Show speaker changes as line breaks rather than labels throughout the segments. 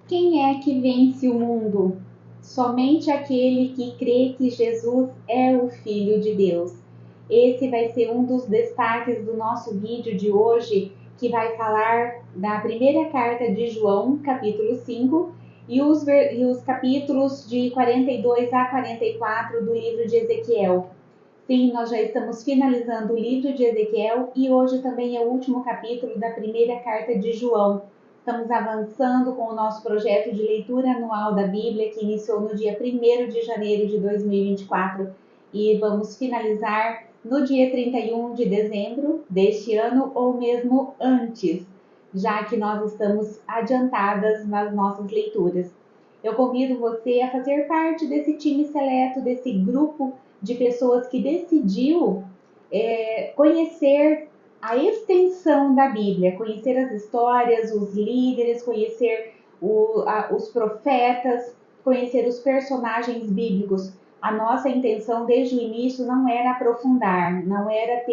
Quem é que vence o mundo? Somente aquele que crê que Jesus é o Filho de Deus. Esse vai ser um dos destaques do nosso vídeo de hoje, que vai falar da primeira carta de João, capítulo 5, e os capítulos de 42 a 44 do livro de Ezequiel. Sim, nós já estamos finalizando o livro de Ezequiel e hoje também é o último capítulo da primeira carta de João. Estamos avançando com o nosso projeto de leitura anual da Bíblia, que iniciou no dia 1º de janeiro de 2024 e vamos finalizar no dia 31 de dezembro deste ano ou mesmo antes, já que nós estamos adiantadas nas nossas leituras. Eu convido você a fazer parte desse time seleto, desse grupo de pessoas que decidiu conhecer a extensão da Bíblia, conhecer as histórias, os líderes, conhecer os profetas, conhecer os personagens bíblicos. A nossa intenção desde o início não era aprofundar, não era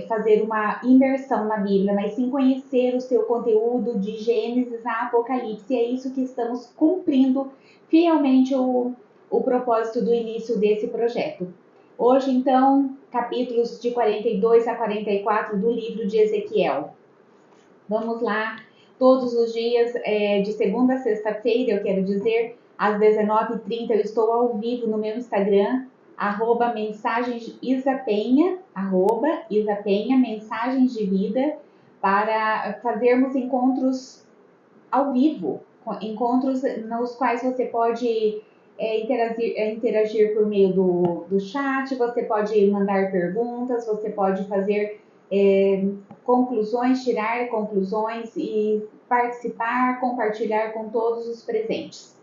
fazer uma imersão na Bíblia, mas sim conhecer o seu conteúdo de Gênesis a Apocalipse. E é isso que estamos cumprindo fielmente o propósito do início desse projeto. Hoje, então, capítulos de 42 a 44 do livro de Ezequiel. Vamos lá, todos os dias, de segunda a sexta-feira, eu quero dizer, às 19h30, eu estou ao vivo no meu Instagram, @mensagensisapenha, mensagens de vida, para fazermos encontros ao vivo, encontros nos quais você pode interagir por meio do chat, você pode mandar perguntas, você pode fazer conclusões, tirar conclusões e participar, compartilhar com todos os presentes.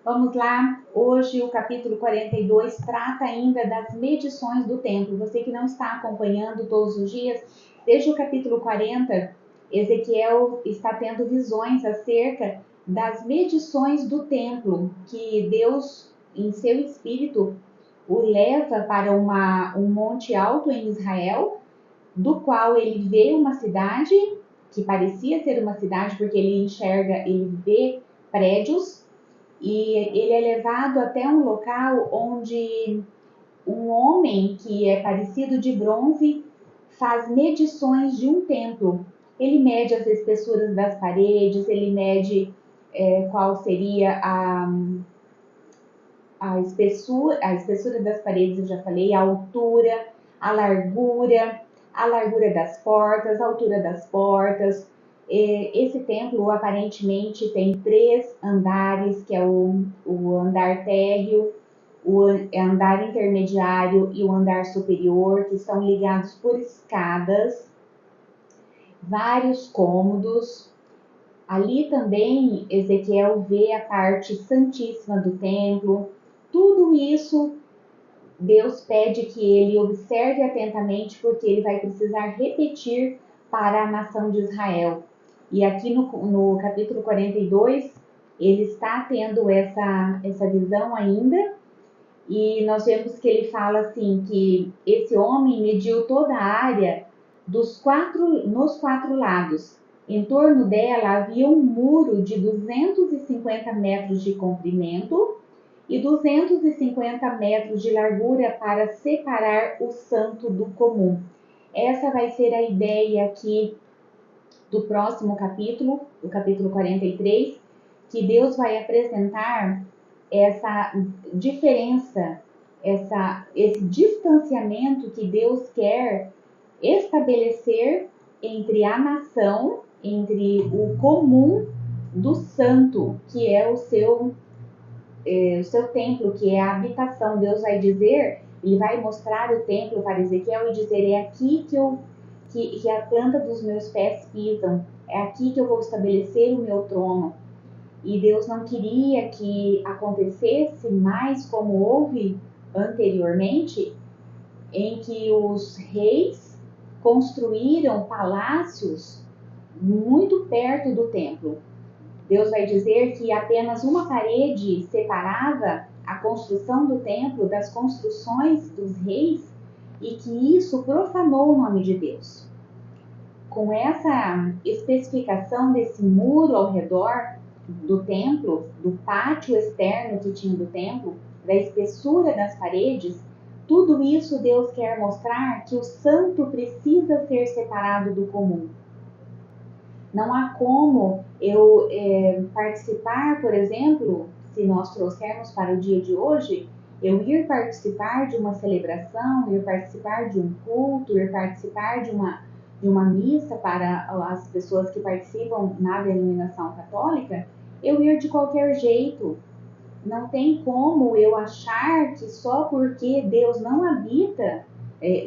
Vamos lá, hoje o capítulo 42 trata ainda das medições do templo. Você que não está acompanhando todos os dias, desde o capítulo 40, Ezequiel está tendo visões acerca das medições do templo, que Deus, em seu espírito, o leva para um monte alto em Israel, do qual ele vê uma cidade, que parecia ser uma cidade, porque ele vê prédios, e ele é levado até um local onde um homem que é parecido de bronze faz medições de um templo. Ele mede as espessuras das paredes, ele mede qual seria a espessura das paredes, eu já falei, a altura, a largura das portas, a altura das portas. Esse templo aparentemente tem 3 andares, que é o andar térreo, o andar intermediário e o andar superior, que estão ligados por escadas, vários cômodos. Ali também Ezequiel vê a parte santíssima do templo. Tudo isso Deus pede que ele observe atentamente, porque ele vai precisar repetir para a nação de Israel. E aqui no capítulo 42, ele está tendo essa visão ainda, e nós vemos que ele fala assim, que esse homem mediu toda a área nos 4 lados. Em torno dela havia um muro de 250 metros de comprimento e 250 metros de largura para separar o santo do comum. Essa vai ser a ideia aqui do próximo capítulo, do capítulo 43, que Deus vai apresentar essa diferença, esse distanciamento que Deus quer estabelecer entre a nação, entre o comum do santo, que é o seu templo, que é a habitação. Deus vai dizer, ele vai mostrar o templo para Ezequiel e dizer: é aqui que a planta dos meus pés pisam, é aqui que eu vou estabelecer o meu trono. E Deus não queria que acontecesse mais como houve anteriormente, em que os reis construíram palácios muito perto do templo. Deus vai dizer que apenas uma parede separava a construção do templo das construções dos reis e que isso profanou o nome de Deus. Com essa especificação desse muro ao redor, do templo, do pátio externo que tinha do templo, da espessura das paredes, tudo isso Deus quer mostrar que o santo precisa ser separado do comum. Não há como eu participar, por exemplo, se nós trouxermos para o dia de hoje, eu ir participar de uma celebração, ir participar de um culto, ir participar de uma missa para as pessoas que participam na denominação católica, eu ir de qualquer jeito. Não tem como eu achar que só porque Deus não habita,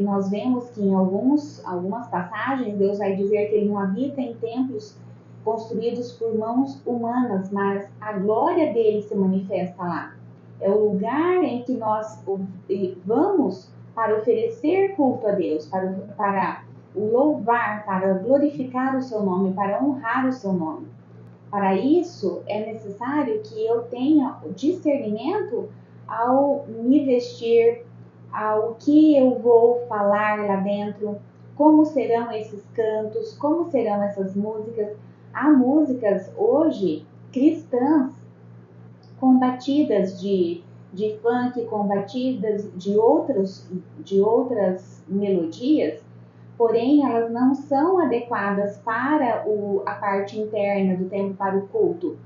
nós vemos que em algumas passagens Deus vai dizer que Ele não habita em templos construídos por mãos humanas, mas a glória dele se manifesta lá. É o lugar em que nós vamos para oferecer culto a Deus, para o louvar, para glorificar o seu nome, para honrar o seu nome. Para isso, é necessário que eu tenha o discernimento ao me vestir, ao que eu vou falar lá dentro, como serão esses cantos, como serão essas músicas. Há músicas hoje cristãs combatidas de funk, combatidas de outras melodias, porém elas não são adequadas para a parte interna do templo, para o culto.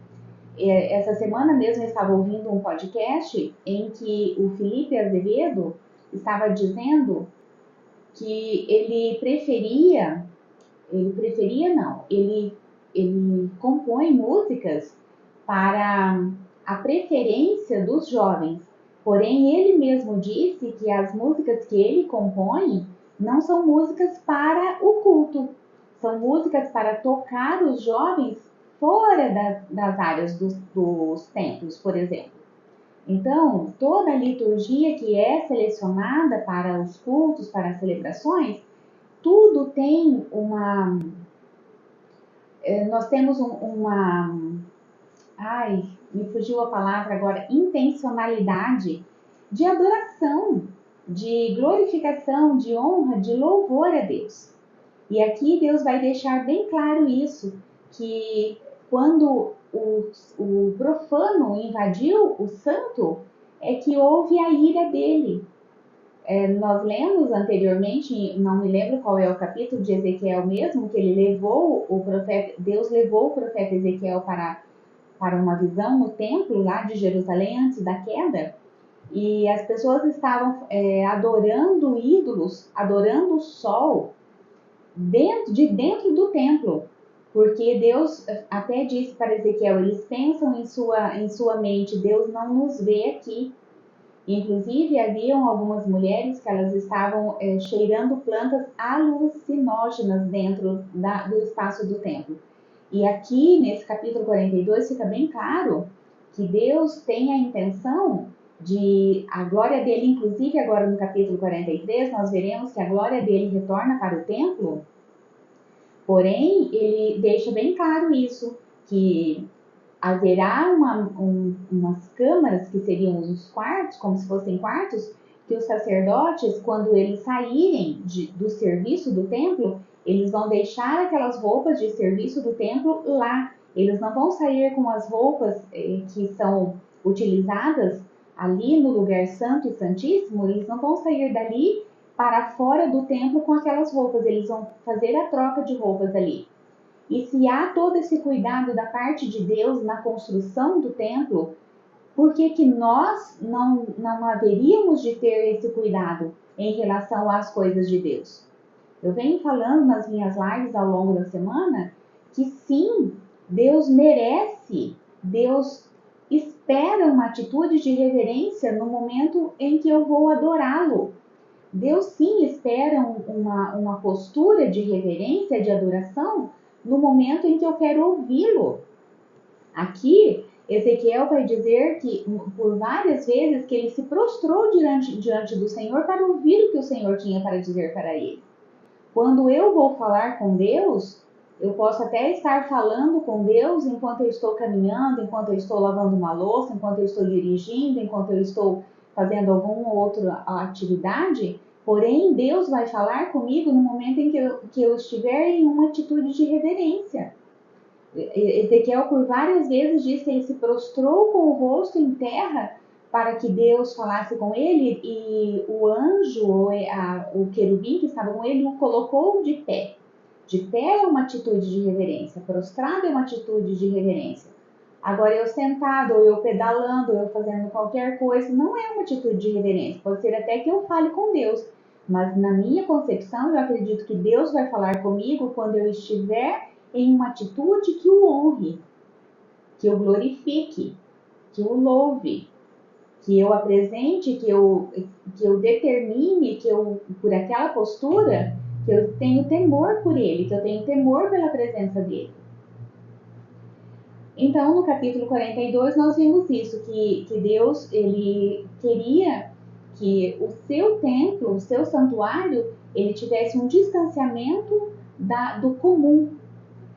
Essa semana mesmo eu estava ouvindo um podcast em que o Felipe Azevedo estava dizendo que ele compõe músicas para a preferência dos jovens. Porém, ele mesmo disse que as músicas que ele compõe não são músicas para o culto, são músicas para tocar os jovens fora das áreas dos templos, por exemplo. Então, toda a liturgia que é selecionada para os cultos, para as celebrações, tudo tem nós temos me fugiu a palavra agora, intencionalidade de adoração, de glorificação, de honra, de louvor a Deus. E aqui Deus vai deixar bem claro isso, que quando o profano invadiu o santo, é que houve a ira dele. Nós lemos anteriormente, não me lembro qual é o capítulo de Ezequiel mesmo, que Deus levou o profeta Ezequiel para uma visão no templo lá de Jerusalém antes da queda, e as pessoas estavam adorando ídolos, adorando o sol dentro do templo, porque Deus até disse para Ezequiel, eles pensam em sua mente, Deus não nos vê aqui. Inclusive, haviam algumas mulheres que elas estavam cheirando plantas alucinógenas dentro do espaço do templo. E aqui, nesse capítulo 42, fica bem claro que Deus tem a intenção de a glória dele, inclusive agora no capítulo 43, nós veremos que a glória dele retorna para o templo, porém, ele deixa bem claro isso, que haverá umas câmaras que seriam os quartos, como se fossem quartos, que os sacerdotes, quando eles saírem do serviço do templo, eles vão deixar aquelas roupas de serviço do templo lá. Eles não vão sair com as roupas que são utilizadas ali no lugar santo e santíssimo, eles não vão sair dali para fora do templo com aquelas roupas, eles vão fazer a troca de roupas ali. E se há todo esse cuidado da parte de Deus na construção do templo, por que nós não haveríamos de ter esse cuidado em relação às coisas de Deus? Eu venho falando nas minhas lives ao longo da semana que sim, Deus merece, Deus espera uma atitude de reverência no momento em que eu vou adorá-lo. Deus sim espera uma postura de reverência, de adoração, no momento em que eu quero ouvi-lo. Aqui, Ezequiel vai dizer que por várias vezes que ele se prostrou diante do Senhor para ouvir o que o Senhor tinha para dizer para ele. Quando eu vou falar com Deus, eu posso até estar falando com Deus enquanto eu estou caminhando, enquanto eu estou lavando uma louça, enquanto eu estou dirigindo, enquanto eu estou fazendo alguma outra atividade, porém Deus vai falar comigo no momento em que eu estiver em uma atitude de reverência. Ezequiel por várias vezes diz que ele se prostrou com o rosto em terra para que Deus falasse com ele, e o anjo, o querubim que estava com ele, o colocou de pé. De pé é uma atitude de reverência, prostrado é uma atitude de reverência. Agora eu sentado, ou eu pedalando, ou eu fazendo qualquer coisa, não é uma atitude de reverência. Pode ser até que eu fale com Deus, mas na minha concepção eu acredito que Deus vai falar comigo quando eu estiver em uma atitude que o honre, que eu glorifique, que o louve, que eu apresente, que eu determine, que eu, por aquela postura, que eu tenho temor por ele, que eu tenho temor pela presença dele. Então, no capítulo 42, nós vimos isso, que Deus ele queria que o seu templo, o seu santuário, ele tivesse um distanciamento do comum,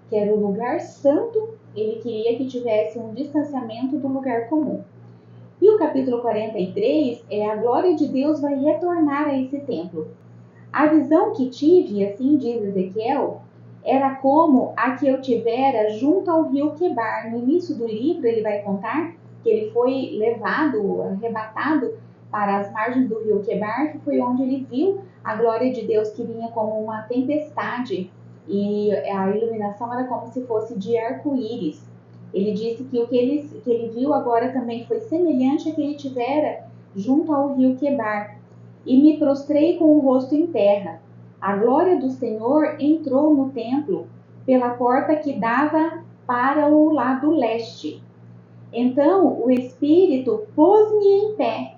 que era o lugar santo, ele queria que tivesse um distanciamento do lugar comum. E o capítulo 43 é a glória de Deus vai retornar a esse templo. A visão que tive, assim diz Ezequiel, era como a que eu tivera junto ao rio Quebar. No início do livro ele vai contar que ele foi levado, arrebatado para as margens do rio Quebar, que foi onde ele viu a glória de Deus que vinha como uma tempestade, e a iluminação era como se fosse de arco-íris. Ele disse que o que ele viu agora também foi semelhante a que ele tivera junto ao rio Quebar. E me prostrei com o rosto em terra. A glória do Senhor entrou no templo pela porta que dava para o lado leste. Então o Espírito pôs-me em pé.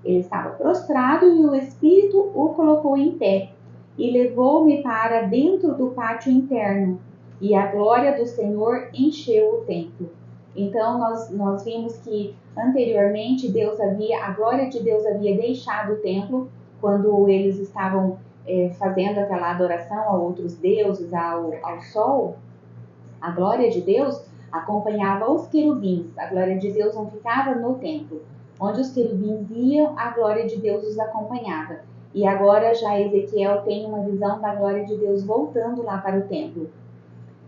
Ele estava prostrado e o Espírito o colocou em pé e levou-me para dentro do pátio interno. E a glória do Senhor encheu o templo. Então nós vimos que anteriormente a glória de Deus havia deixado o templo quando eles estavam fazendo aquela adoração a outros deuses, ao sol. A glória de Deus acompanhava os querubins. A glória de Deus não ficava no templo. Onde os querubins iam, a glória de Deus os acompanhava. E agora já Ezequiel tem uma visão da glória de Deus voltando lá para o templo.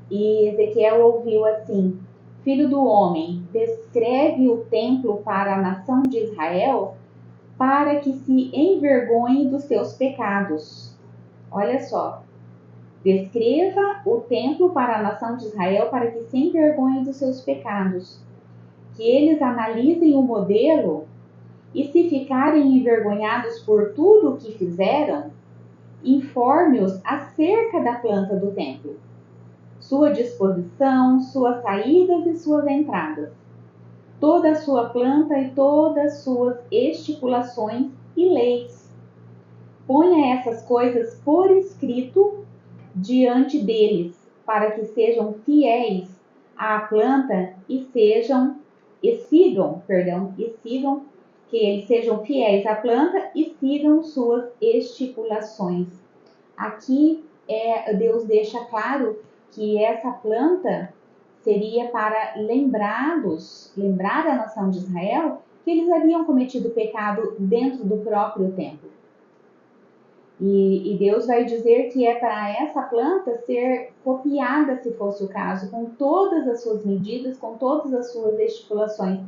E Ezequiel ouviu assim: Filho do homem, descreve o templo para a nação de Israel, para que se envergonhe dos seus pecados. Olha só. Descreva o templo para a nação de Israel, para que se envergonhe dos seus pecados. Que eles analisem o modelo e, se ficarem envergonhados por tudo o que fizeram, informe-os acerca da planta do templo, sua disposição, suas saídas e suas entradas, toda a sua planta e todas as suas estipulações e leis. Ponha essas coisas por escrito diante deles, para que sejam fiéis à planta e sigam, que eles sejam fiéis à planta e sigam suas estipulações. Aqui Deus deixa claro que essa planta seria para lembrar a nação de Israel que eles haviam cometido pecado dentro do próprio templo. E Deus vai dizer que é para essa planta ser copiada, se fosse o caso, com todas as suas medidas, com todas as suas estipulações.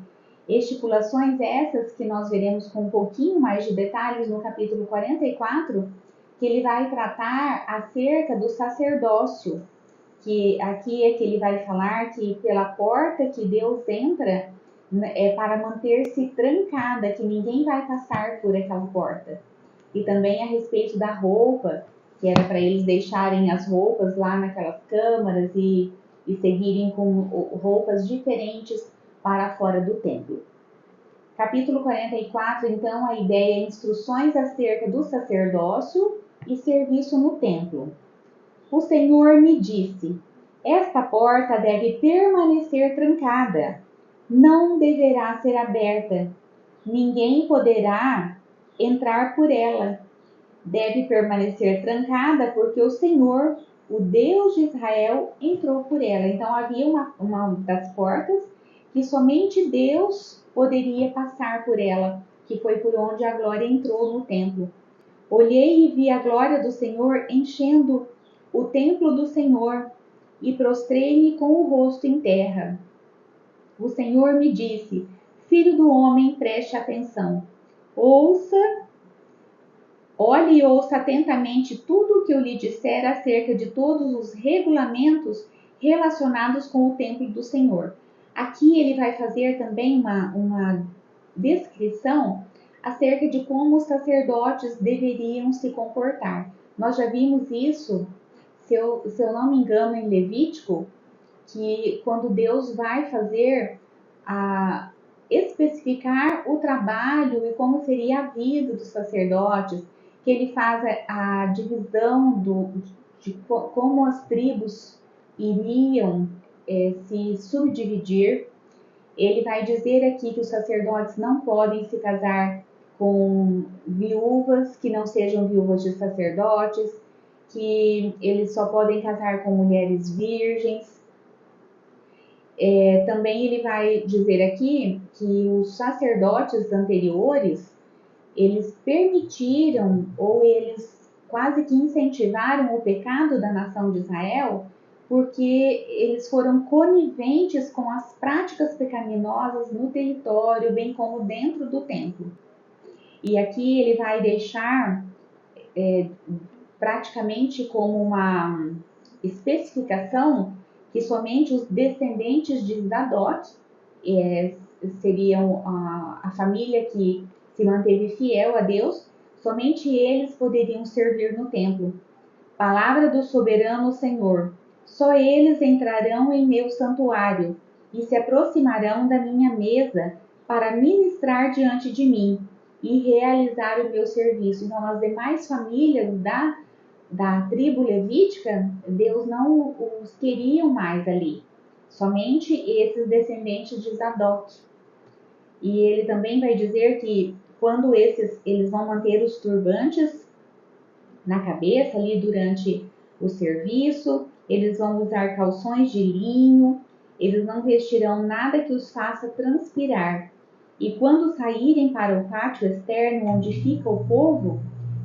Estipulações essas que nós veremos com um pouquinho mais de detalhes no capítulo 44, que ele vai tratar acerca do sacerdócio, que aqui é que ele vai falar que pela porta que Deus entra é para manter-se trancada, que ninguém vai passar por aquela porta. E também a respeito da roupa, que era para eles deixarem as roupas lá naquelas câmaras e seguirem com roupas diferentes para fora do templo. Capítulo 44, então, a ideia é instruções acerca do sacerdócio e serviço no templo. O Senhor me disse: esta porta deve permanecer trancada, não deverá ser aberta, ninguém poderá entrar por ela. Deve permanecer trancada porque o Senhor, o Deus de Israel, entrou por ela. Então havia uma das portas que somente Deus poderia passar por ela, que foi por onde a glória entrou no templo. Olhei e vi a glória do Senhor enchendo o templo do Senhor. e prostrei-me com o rosto em terra. O Senhor me disse: Filho do homem, preste atenção. Olhe e ouça atentamente tudo o que eu lhe disser acerca de todos os regulamentos relacionados com o templo do Senhor. Aqui ele vai fazer também uma descrição acerca de como os sacerdotes deveriam se comportar. Nós já vimos isso, se eu não me engano, em Levítico, que quando Deus vai fazer especificar o trabalho e como seria a vida dos sacerdotes, que ele faz a divisão de como as tribos iriam se subdividir. Ele vai dizer aqui que os sacerdotes não podem se casar com viúvas que não sejam viúvas de sacerdotes, que eles só podem casar com mulheres virgens. Também ele vai dizer aqui que os sacerdotes anteriores, eles permitiram ou eles quase que incentivaram o pecado da nação de Israel, porque eles foram coniventes com as práticas pecaminosas no território, bem como dentro do templo. E aqui ele vai deixar praticamente como uma especificação que somente os descendentes de Zadok seriam a família que se manteve fiel a Deus, somente eles poderiam servir no templo. Palavra do soberano Senhor: só eles entrarão em meu santuário e se aproximarão da minha mesa para ministrar diante de mim e realizar o meu serviço. Então, as demais famílias da tribo levítica, Deus não os queriam mais ali. Somente esses descendentes de Zadok. E ele também vai dizer que quando eles vão manter os turbantes na cabeça ali durante o serviço, eles vão usar calções de linho, eles não vestirão nada que os faça transpirar. E quando saírem para o pátio externo onde fica o povo,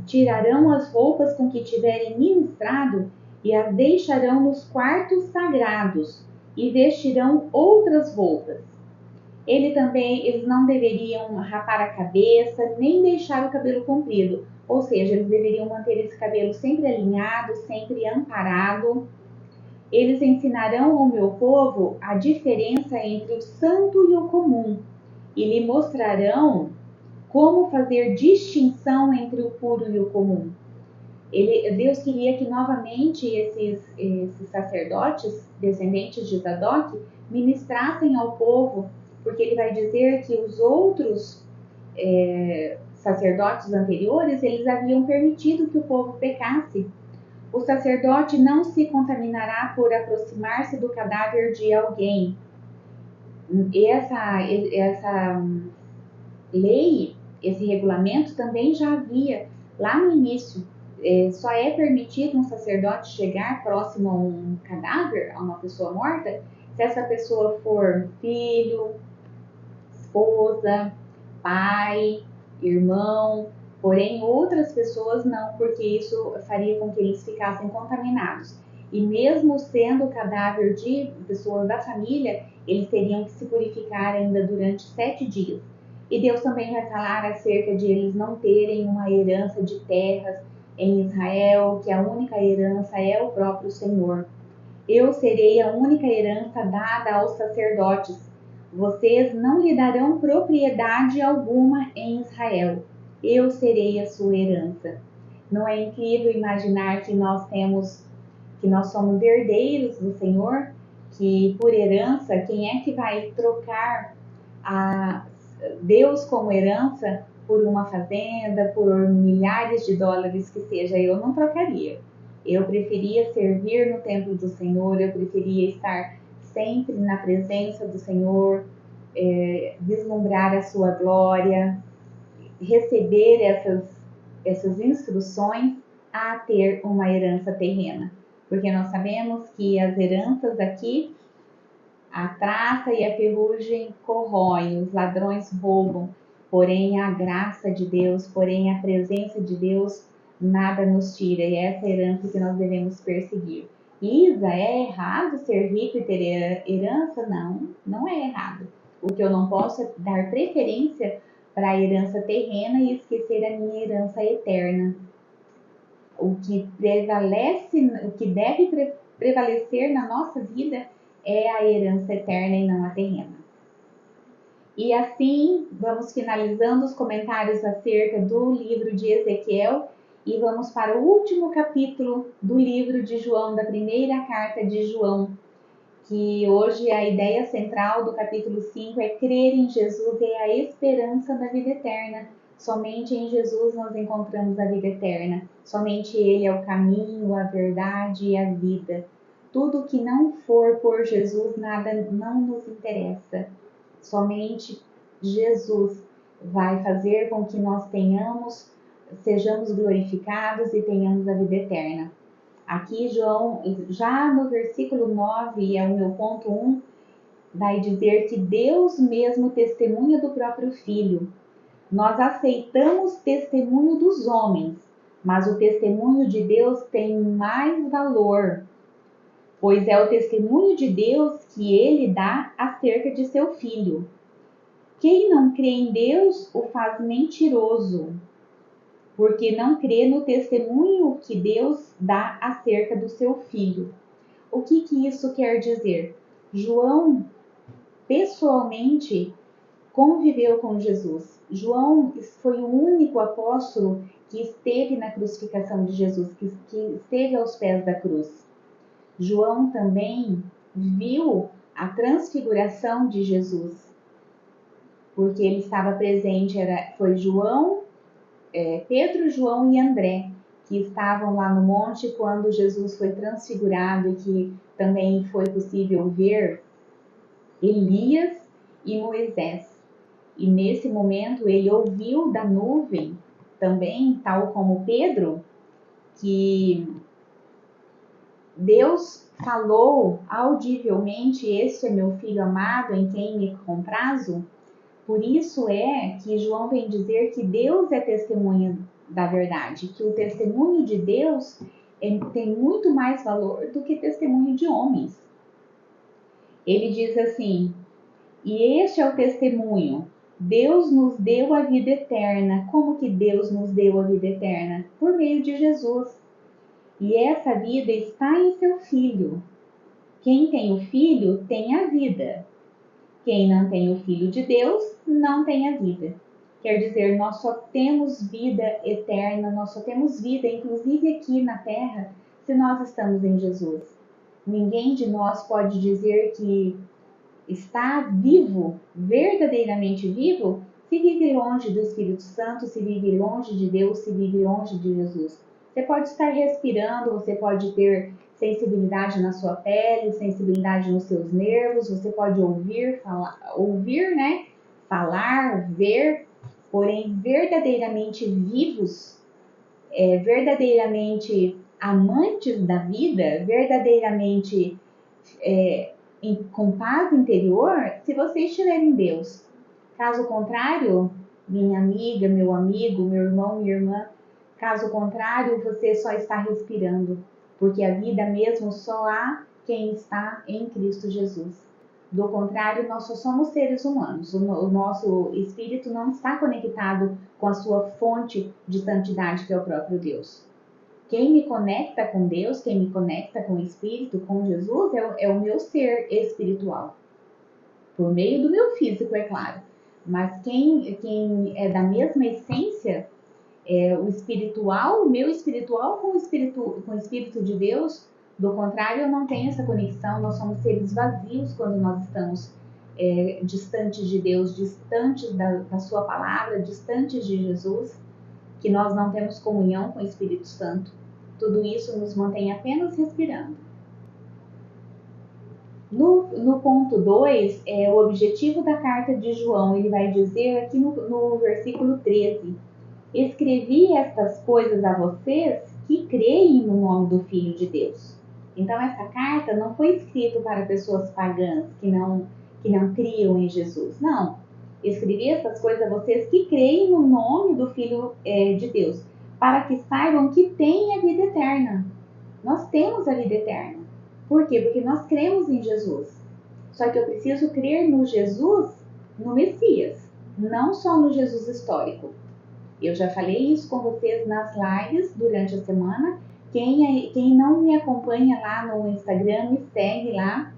tirarão as roupas com que tiverem ministrado e as deixarão nos quartos sagrados e vestirão outras roupas. Eles não deveriam rapar a cabeça, nem deixar o cabelo comprido, ou seja, eles deveriam manter esse cabelo sempre alinhado, sempre amparado. Eles ensinarão ao meu povo a diferença entre o santo e o comum, e lhe mostrarão como fazer distinção entre o puro e o comum. Deus queria que novamente esses sacerdotes, descendentes de Zadok, ministrassem ao povo, porque ele vai dizer que os outros sacerdotes anteriores, eles haviam permitido que o povo pecasse. O sacerdote não se contaminará por aproximar-se do cadáver de alguém. Essa lei, esse regulamento também já havia lá no início. Só é permitido um sacerdote chegar próximo a um cadáver, a uma pessoa morta, se essa pessoa for filho, esposa, pai, irmão. Porém, outras pessoas não, porque isso faria com que eles ficassem contaminados. E mesmo sendo o cadáver de pessoas da família, eles teriam que se purificar ainda durante 7 dias. E Deus também vai falar acerca de eles não terem uma herança de terras em Israel, que a única herança é o próprio Senhor. Eu serei a única herança dada aos sacerdotes. Vocês não lhe darão propriedade alguma em Israel. Eu serei a sua herança. Não é incrível imaginar que nós somos herdeiros do Senhor, que por herança, quem é que vai trocar a Deus como herança por uma fazenda, por milhares de dólares que seja? Eu não trocaria. Eu preferia servir no templo do Senhor, eu preferia estar sempre na presença do Senhor, vislumbrar a sua glória, receber essas instruções a ter uma herança terrena. Porque nós sabemos que as heranças aqui, a traça e a ferrugem corroem, os ladrões roubam, porém a graça de Deus, porém a presença de Deus, nada nos tira, e é essa herança que nós devemos perseguir. Isa, é errado ser rico e ter herança? Não, não é errado. O que eu não posso é dar preferência para a herança terrena e esquecer a minha herança eterna. O que prevalece, o que deve prevalecer na nossa vida é a herança eterna e não a terrena. E assim, vamos finalizando os comentários acerca do livro de Ezequiel e vamos para o último capítulo do livro de João, da primeira carta de João, que hoje a ideia central do capítulo 5 é crer em Jesus e a esperança da vida eterna. Somente em Jesus nós encontramos a vida eterna. Somente Ele é o caminho, a verdade e a vida. Tudo que não for por Jesus, nada não nos interessa. Somente Jesus vai fazer com que nós sejamos glorificados e tenhamos a vida eterna. Aqui, João, já no versículo 9, é o meu ponto 1, vai dizer que Deus mesmo testemunha do próprio Filho. Nós aceitamos testemunho dos homens, mas o testemunho de Deus tem mais valor, pois é o testemunho de Deus que ele dá acerca de seu Filho. Quem não crê em Deus o faz mentiroso, porque não crê no testemunho que Deus dá acerca do seu Filho. O que isso quer dizer? João pessoalmente conviveu com Jesus. João foi o único apóstolo que esteve na crucificação de Jesus, que esteve aos pés da cruz. João também viu a transfiguração de Jesus, porque ele estava presente. Foi Pedro, João e André que estavam lá no monte quando Jesus foi transfigurado, e que também foi possível ver Elias e Moisés. E nesse momento ele ouviu da nuvem também, tal como Pedro, que Deus falou audivelmente: "Este é meu filho amado, em quem me comprazo". Por isso é que João vem dizer que Deus é testemunha da verdade, que o testemunho de Deus tem muito mais valor do que testemunho de homens. Ele diz assim: "E este é o testemunho: Deus nos deu a vida eterna". Como que Deus nos deu a vida eterna? Por meio de Jesus. E essa vida está em seu Filho. Quem tem o Filho tem a vida. Quem não tem o Filho de Deus não tem a vida. Quer dizer, nós só temos vida eterna, nós só temos vida, inclusive aqui na Terra, se nós estamos em Jesus. Ninguém de nós pode dizer que está vivo, verdadeiramente vivo, se vive longe do Espírito Santo, se vive longe de Deus, se vive longe de Jesus. Você pode estar respirando, você pode ter sensibilidade na sua pele, sensibilidade nos seus nervos, você pode ouvir, falar, ver, porém verdadeiramente vivos, verdadeiramente amantes da vida, verdadeiramente com paz interior, se você estiver em Deus. Caso contrário, minha amiga, meu amigo, meu irmão, minha irmã, caso contrário, você só está respirando, porque a vida mesmo só há quem está em Cristo Jesus. Do contrário, nós só somos seres humanos. O nosso espírito não está conectado com a sua fonte de santidade, que é o próprio Deus. Quem me conecta com Deus, quem me conecta com o Espírito, com Jesus, é o meu ser espiritual. Por meio do meu físico, é claro. Mas quem é da mesma essência, o espiritual, o meu espiritual com o Espírito de Deus. Do contrário, eu não tenho essa conexão. Nós somos seres vazios quando nós estamos distantes de Deus, distantes da sua palavra, distantes de Jesus, que nós não temos comunhão com o Espírito Santo. Tudo isso nos mantém apenas respirando. No ponto 2, o objetivo da carta de João, ele vai dizer aqui no versículo 13: "Escrevi estas coisas a vocês que creem no nome do Filho de Deus". Então, essa carta não foi escrita para pessoas pagãs que não criam em Jesus. Não. Escrevi essas coisas a vocês que creem no nome do Filho de Deus, para que saibam que têm a vida eterna. Nós temos a vida eterna. Por quê? Porque nós cremos em Jesus. Só que eu preciso crer no Jesus, no Messias, não só no Jesus histórico. Eu já falei isso com vocês nas lives durante a semana. Quem não me acompanha lá no Instagram, me segue lá,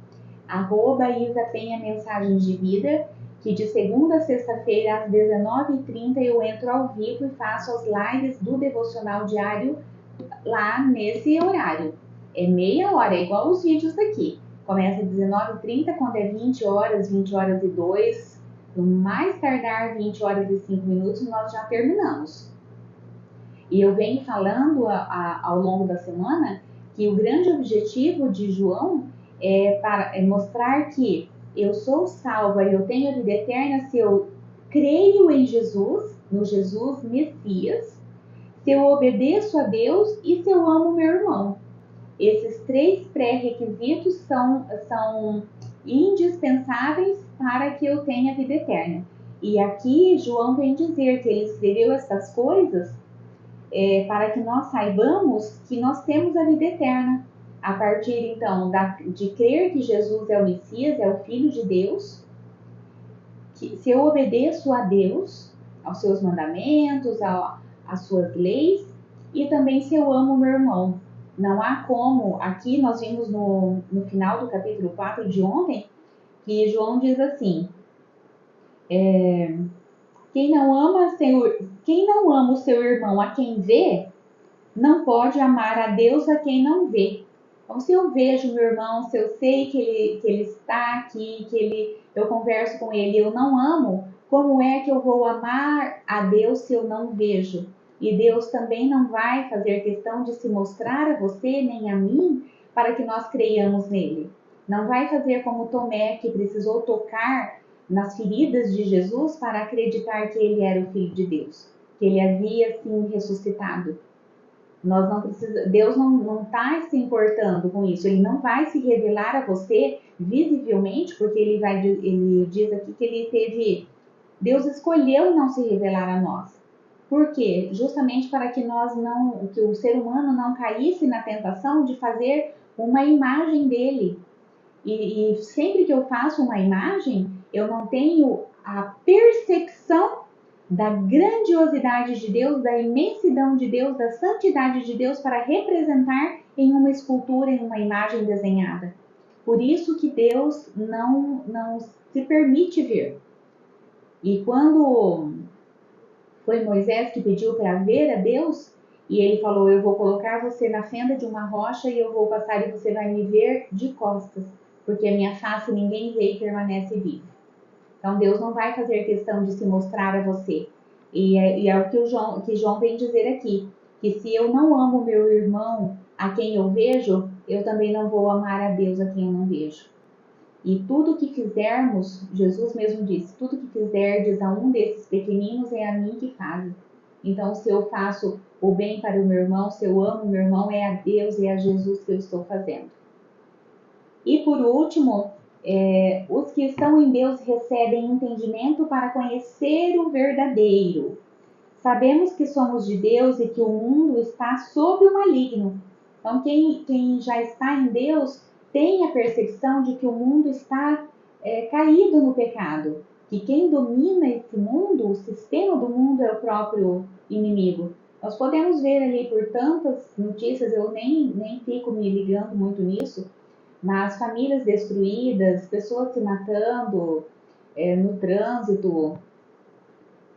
@IsaPenha Mensagens de Vida, que de segunda a sexta-feira às 19h30 eu entro ao vivo e faço as lives do devocional diário lá nesse horário. É meia hora, é igual os vídeos daqui. Começa às 19h30, quando é 20 horas, 20 horas e 2, no mais tardar 20 horas e 5 minutos, nós já terminamos. E eu venho falando ao longo da semana que o grande objetivo de João é mostrar que eu sou salva e eu tenho a vida eterna se eu creio em Jesus, no Jesus Messias, se eu obedeço a Deus e se eu amo meu irmão. Esses 3 pré-requisitos são indispensáveis para que eu tenha vida eterna. E aqui João vem dizer que ele escreveu essas coisas para que nós saibamos que nós temos a vida eterna. A partir, então, de crer que Jesus é o Messias, é o Filho de Deus, que se eu obedeço a Deus, aos seus mandamentos, às suas leis, e também se eu amo meu irmão. Não há como, aqui nós vimos no final do capítulo 4 de ontem, que João diz assim, quem não ama o seu irmão a quem vê, não pode amar a Deus a quem não vê. Então, se eu vejo meu irmão, se eu sei que ele está aqui, eu converso com ele, eu não amo, como é que eu vou amar a Deus se eu não vejo? E Deus também não vai fazer questão de se mostrar a você nem a mim para que nós creiamos nele. Não vai fazer como Tomé, que precisou tocar nas feridas de Jesus para acreditar que ele era o Filho de Deus, que ele havia sim ressuscitado. Deus não está se importando com isso. Ele não vai se revelar a você visivelmente, porque ele diz aqui que Deus escolheu não se revelar a nós. Por quê? Justamente para que que o ser humano não caísse na tentação de fazer uma imagem dele. E sempre que eu faço uma imagem, eu não tenho a percepção da grandiosidade de Deus, da imensidão de Deus, da santidade de Deus para representar em uma escultura, em uma imagem desenhada. Por isso que Deus não se permite ver. E quando foi Moisés que pediu para ver a Deus, e ele falou, eu vou colocar você na fenda de uma rocha e eu vou passar e você vai me ver de costas, porque a minha face ninguém vê e permanece vivo. Então, Deus não vai fazer questão de se mostrar a você. E é o que João vem dizer aqui, que se eu não amo meu irmão a quem eu vejo, eu também não vou amar a Deus a quem eu não vejo. E tudo que fizermos, Jesus mesmo disse, tudo que fizerdes a um desses pequeninos é a mim que fazem. Então, se eu faço o bem para o meu irmão, se eu amo o meu irmão, é a Deus e a Jesus que eu estou fazendo. E por último, os que estão em Deus recebem entendimento para conhecer o verdadeiro. Sabemos que somos de Deus e que o mundo está sob o maligno. Então, quem já está em Deus tem a percepção de que o mundo está caído no pecado. Que quem domina esse mundo, o sistema do mundo, é o próprio inimigo. Nós podemos ver ali por tantas notícias, eu nem fico me ligando muito nisso, mas famílias destruídas, pessoas se matando no trânsito,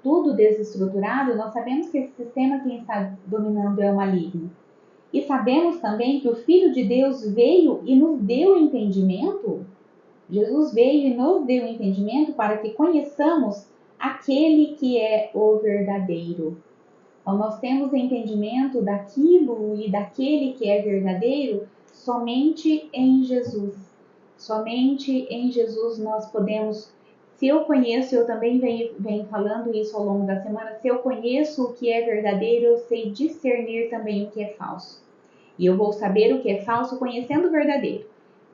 tudo desestruturado. Nós sabemos que esse sistema quem está dominando é o maligno. E sabemos também que o Filho de Deus veio e nos deu entendimento. Jesus veio e nos deu entendimento para que conheçamos aquele que é o verdadeiro. Então, nós temos entendimento daquilo e daquele que é verdadeiro somente em Jesus. Somente em Jesus nós podemos, se eu conheço, eu também venho falando isso ao longo da semana, se eu conheço o que é verdadeiro, eu sei discernir também o que é falso. E eu vou saber o que é falso conhecendo o verdadeiro.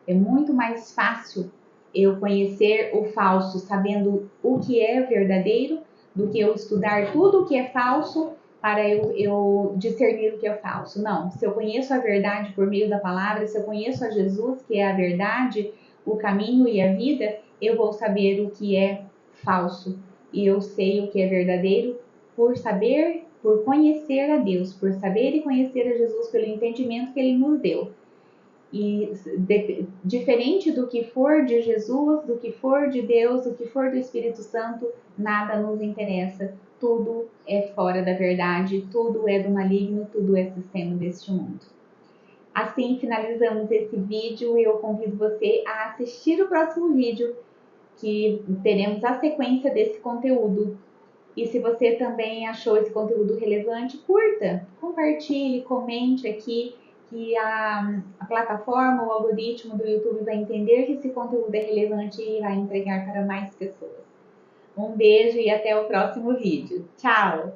É muito mais fácil eu conhecer o falso sabendo o que é verdadeiro do que eu estudar tudo o que é falso para eu discernir o que é falso. Não, se eu conheço a verdade por meio da palavra, se eu conheço a Jesus, que é a verdade, o caminho e a vida, eu vou saber o que é falso. E eu sei o que é verdadeiro por saber, por conhecer a Deus, por saber e conhecer a Jesus pelo entendimento que Ele nos deu. E diferente do que for de Jesus, do que for de Deus, do que for do Espírito Santo, nada nos interessa. Tudo é fora da verdade, tudo é do maligno, tudo é sistema deste mundo. Assim finalizamos esse vídeo e eu convido você a assistir o próximo vídeo, que teremos a sequência desse conteúdo. E se você também achou esse conteúdo relevante, curta, compartilhe, comente aqui, que a plataforma, o algoritmo do YouTube vai entender que esse conteúdo é relevante e vai entregar para mais pessoas. Um beijo e até o próximo vídeo. Tchau!